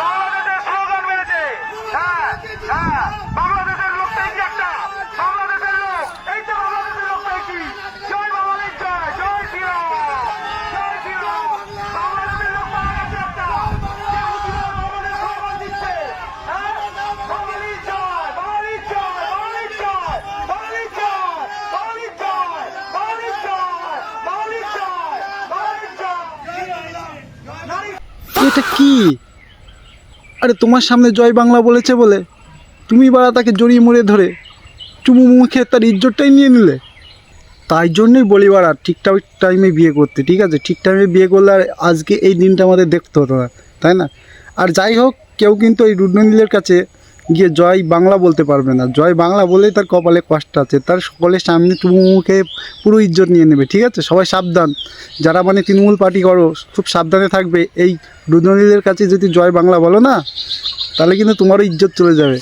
বাংলাদেশের স্লোগান মেরেছে। বাংলাদেশের লোকটাই কি একটা, বাংলাদেশের লোক, এই তো বাংলাদেশের লোকটাই কি। জয় বাঙালির জয়, জয় শ্রীরাম, জয় শ্রীরাম। বাংলাদেশের লোক বাংলাদেশে একটা, যে মুসলিম আমাদের স্লোগান দিচ্ছে। বাঙালির জয়, বাঙালির জয়, বাঙালির জয়, বাঙালির জয়, বাঙালির জয়, বাঙালির জয়, বাঙালির জয়, বাঙালির জয়। এটা কি? আরে তোমার সামনে জয় বাংলা বলেছে বলে তুমি বাড়া তাকে জড়িয়ে মুড়ে ধরে চুমু মুখে তার ইজ্জতটাই নিয়ে নিলে। তাই জন্যই বলি বাড়া ঠিকঠাক টাইমে বিয়ে করতে, ঠিক আছে? ঠিক টাইমে বিয়ে করলে আর আজকে এই দিনটা আমাদের দেখতে হতো না, তাই না? আর যাই হোক, কেউ কিন্তু এই রুদ্রনীলের কাছে গিয়ে জয় বাংলা বলতে পারবে না। জয় বাংলা বলেই তার কপালে কষ্ট আছে, তার সকলের সামনে চুমু মুখে পুরো ইজ্জত নিয়ে নেবে, ঠিক আছে? সবাই সাবধান, যারা মানে তৃণমূল পার্টি করো খুব সাবধানে থাকবে। এই রুদ্রনীলের কাছে যদি জয় বাংলা বলো না, তাহলে কিন্তু তোমারও ইজ্জত চলে যাবে।